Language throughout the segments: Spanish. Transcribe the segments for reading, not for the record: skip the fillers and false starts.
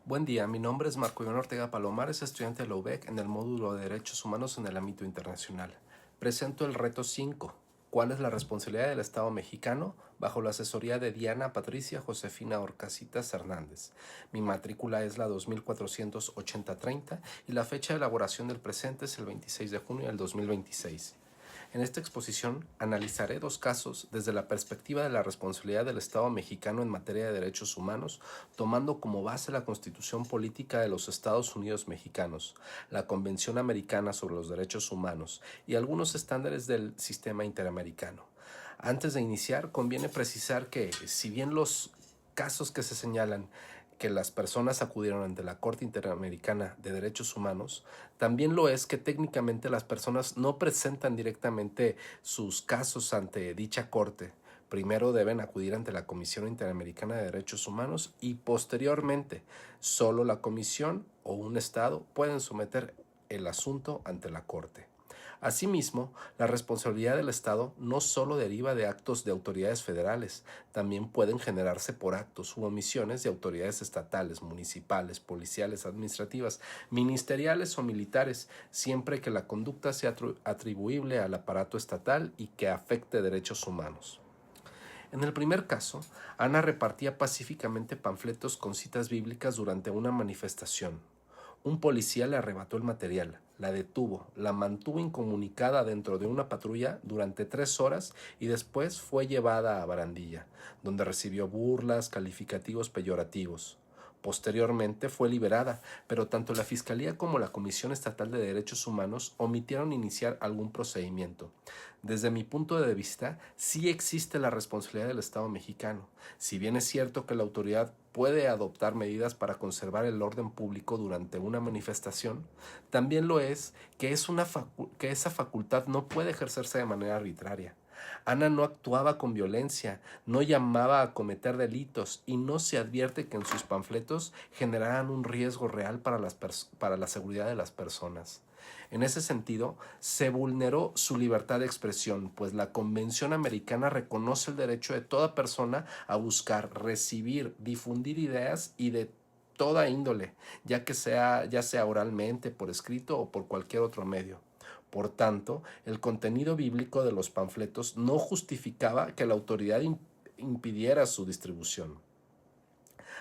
Buen día, mi nombre es Marco Iván Ortega Palomares, estudiante de la UBEC en el módulo de Derechos Humanos en el ámbito internacional. Presento el reto 5. ¿Cuál es la responsabilidad del Estado mexicano? Bajo la asesoría de Diana Patricia Josefina Orcasitas Hernández. Mi matrícula es la 248030 y la fecha de elaboración del presente es el 26 de junio del 2026. En esta exposición analizaré dos casos desde la perspectiva de la responsabilidad del Estado mexicano en materia de derechos humanos, tomando como base la Constitución Política de los Estados Unidos Mexicanos, la Convención Americana sobre los Derechos Humanos y algunos estándares del sistema interamericano. Antes de iniciar, conviene precisar que, si bien los casos que se señalan que las personas acudieron ante la Corte Interamericana de Derechos Humanos, también lo es que técnicamente las personas no presentan directamente sus casos ante dicha Corte. Primero deben acudir ante la Comisión Interamericana de Derechos Humanos y posteriormente solo la Comisión o un Estado pueden someter el asunto ante la Corte. Asimismo, la responsabilidad del Estado no solo deriva de actos de autoridades federales, también pueden generarse por actos u omisiones de autoridades estatales, municipales, policiales, administrativas, ministeriales o militares, siempre que la conducta sea atribuible al aparato estatal y que afecte derechos humanos. En el primer caso, Ana repartía pacíficamente panfletos con citas bíblicas durante una manifestación. Un policía le arrebató el material, la detuvo, la mantuvo incomunicada dentro de una patrulla durante 3 horas y después fue llevada a Barandilla, donde recibió burlas, calificativos peyorativos. Posteriormente fue liberada, pero tanto la Fiscalía como la Comisión Estatal de Derechos Humanos omitieron iniciar algún procedimiento. Desde mi punto de vista, sí existe la responsabilidad del Estado mexicano. Si bien es cierto que la autoridad puede adoptar medidas para conservar el orden público durante una manifestación, también lo es que esa facultad no puede ejercerse de manera arbitraria. Ana no actuaba con violencia, no llamaba a cometer delitos y no se advierte que en sus panfletos generaran un riesgo real para la seguridad de las personas. En ese sentido, se vulneró su libertad de expresión, pues la Convención Americana reconoce el derecho de toda persona a buscar, recibir, difundir ideas y de toda índole, ya sea oralmente, por escrito o por cualquier otro medio. Por tanto, el contenido bíblico de los panfletos no justificaba que la autoridad impidiera su distribución.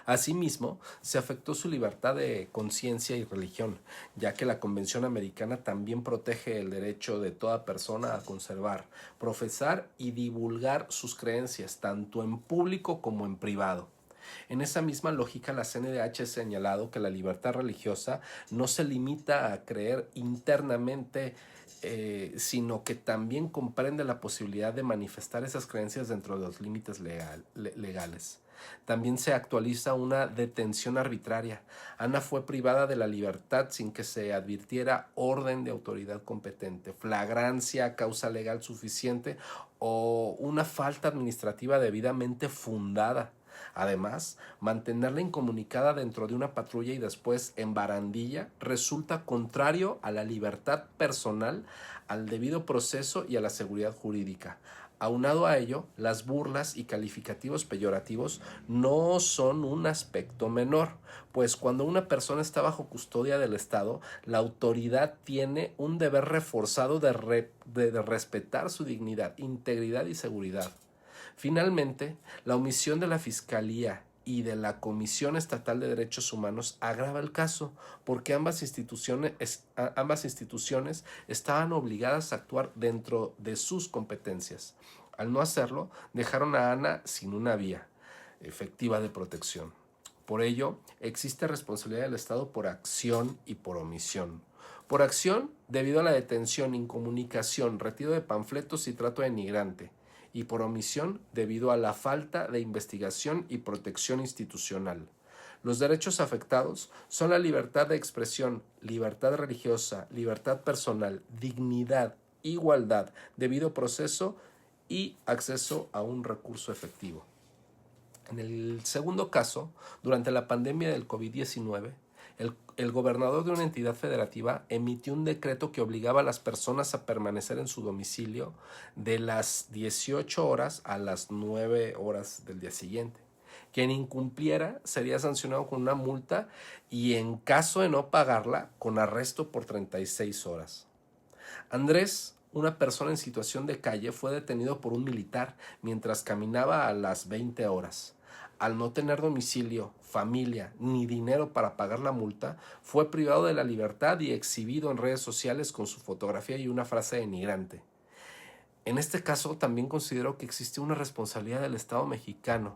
Asimismo, se afectó su libertad de conciencia y religión, ya que la Convención Americana también protege el derecho de toda persona a conservar, profesar y divulgar sus creencias, tanto en público como en privado. En esa misma lógica, la CNDH ha señalado que la libertad religiosa no se limita a creer internamente, sino que también comprende la posibilidad de manifestar esas creencias dentro de los límites legales. También se actualiza una detención arbitraria. Ana fue privada de la libertad sin que se advirtiera orden de autoridad competente, flagrancia, causa legal suficiente o una falta administrativa debidamente fundada. Además, mantenerla incomunicada dentro de una patrulla y después en barandilla resulta contrario a la libertad personal, al debido proceso y a la seguridad jurídica. Aunado a ello, las burlas y calificativos peyorativos no son un aspecto menor, pues cuando una persona está bajo custodia del Estado, la autoridad tiene un deber reforzado de respetar su dignidad, integridad y seguridad. Finalmente, la omisión de la Fiscalía y de la Comisión Estatal de Derechos Humanos agrava el caso, porque ambas instituciones estaban obligadas a actuar dentro de sus competencias. Al no hacerlo, dejaron a Ana sin una vía efectiva de protección. Por ello, existe responsabilidad del Estado por acción y por omisión. Por acción, debido a la detención, incomunicación, retiro de panfletos y trato denigrante, y por omisión debido a la falta de investigación y protección institucional. Los derechos afectados son la libertad de expresión, libertad religiosa, libertad personal, dignidad, igualdad, debido proceso y acceso a un recurso efectivo. En el segundo caso, durante la pandemia del COVID-19, el gobernador de una entidad federativa emitió un decreto que obligaba a las personas a permanecer en su domicilio de las 18 horas a las 9 horas del día siguiente. Quien incumpliera sería sancionado con una multa y en caso de no pagarla, con arresto por 36 horas. Andrés, una persona en situación de calle, fue detenido por un militar mientras caminaba a las 20 horas. Al no tener domicilio, familia ni dinero para pagar la multa, fue privado de la libertad y exhibido en redes sociales con su fotografía y una frase denigrante. En este caso, también considero que existe una responsabilidad del Estado mexicano.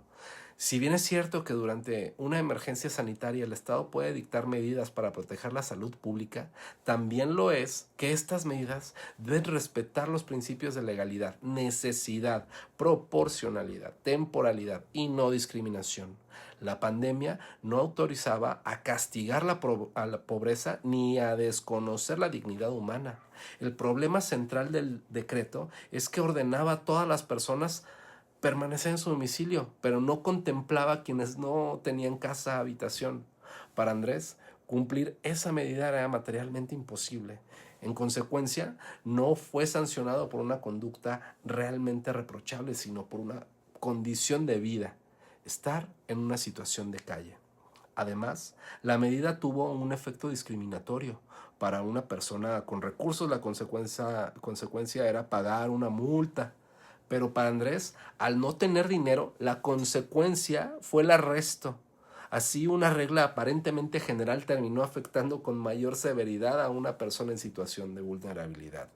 Si bien es cierto que durante una emergencia sanitaria el Estado puede dictar medidas para proteger la salud pública, también lo es que estas medidas deben respetar los principios de legalidad, necesidad, proporcionalidad, temporalidad y no discriminación. La pandemia no autorizaba a castigar a la pobreza ni a desconocer la dignidad humana. El problema central del decreto es que ordenaba a todas las personas permanecer en su domicilio, pero no contemplaba a quienes no tenían casa, habitación. Para Andrés, cumplir esa medida era materialmente imposible. En consecuencia, no fue sancionado por una conducta realmente reprochable, sino por una condición de vida, estar en una situación de calle. Además, la medida tuvo un efecto discriminatorio. Para una persona con recursos, la consecuencia era pagar una multa. Pero para Andrés, al no tener dinero, la consecuencia fue el arresto. Así, una regla aparentemente general terminó afectando con mayor severidad a una persona en situación de vulnerabilidad.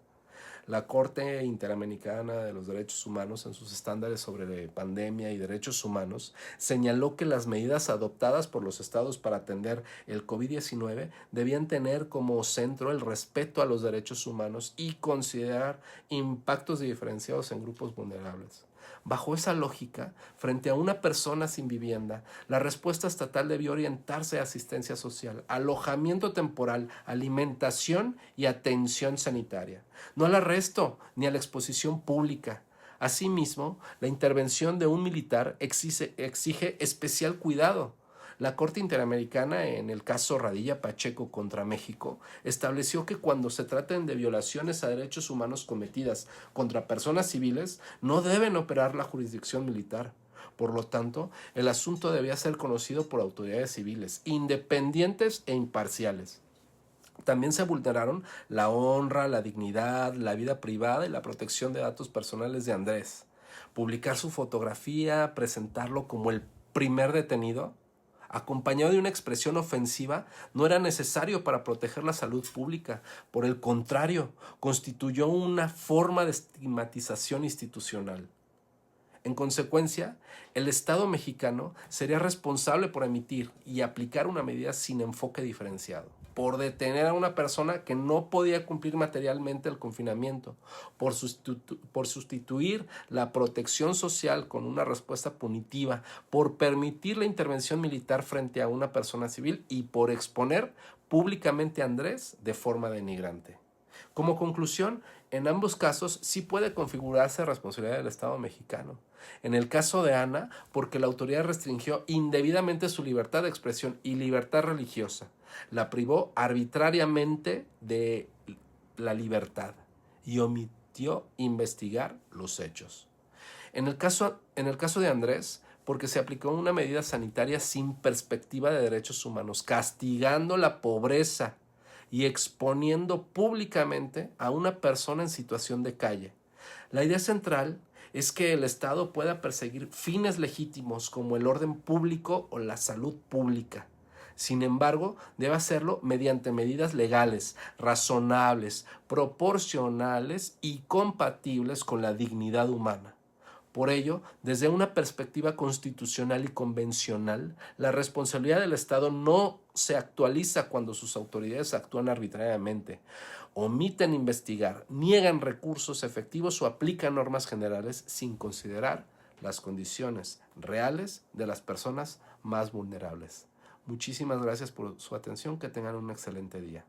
La Corte Interamericana de los Derechos Humanos, en sus estándares sobre pandemia y derechos humanos, señaló que las medidas adoptadas por los estados para atender el COVID-19 debían tener como centro el respeto a los derechos humanos y considerar impactos diferenciados en grupos vulnerables. Bajo esa lógica, frente a una persona sin vivienda, la respuesta estatal debió orientarse a asistencia social, alojamiento temporal, alimentación y atención sanitaria, no al arresto ni a la exposición pública. Asimismo, la intervención de un militar exige especial cuidado. La Corte Interamericana, en el caso Radilla Pacheco contra México, estableció que cuando se traten de violaciones a derechos humanos cometidas contra personas civiles, no deben operar la jurisdicción militar. Por lo tanto, el asunto debía ser conocido por autoridades civiles, independientes e imparciales. También se vulneraron la honra, la dignidad, la vida privada y la protección de datos personales de Andrés. Publicar su fotografía, presentarlo como el primer detenido, acompañado de una expresión ofensiva, no era necesario para proteger la salud pública. Por el contrario, constituyó una forma de estigmatización institucional. En consecuencia, el Estado mexicano sería responsable por emitir y aplicar una medida sin enfoque diferenciado, por detener a una persona que no podía cumplir materialmente el confinamiento, por sustituir la protección social con una respuesta punitiva, por permitir la intervención militar frente a una persona civil y por exponer públicamente a Andrés de forma denigrante. Como conclusión, en ambos casos sí puede configurarse responsabilidad del Estado mexicano. En el caso de Ana, porque la autoridad restringió indebidamente su libertad de expresión y libertad religiosa. La privó arbitrariamente de la libertad y omitió investigar los hechos. En el caso de Andrés, porque se aplicó una medida sanitaria sin perspectiva de derechos humanos, castigando la pobreza y exponiendo públicamente a una persona en situación de calle. La idea central es que el Estado pueda perseguir fines legítimos como el orden público o la salud pública. Sin embargo, debe hacerlo mediante medidas legales, razonables, proporcionales y compatibles con la dignidad humana. Por ello, desde una perspectiva constitucional y convencional, la responsabilidad del Estado no se actualiza cuando sus autoridades actúan arbitrariamente, omiten investigar, niegan recursos efectivos o aplican normas generales sin considerar las condiciones reales de las personas más vulnerables. Muchísimas gracias por su atención, que tengan un excelente día.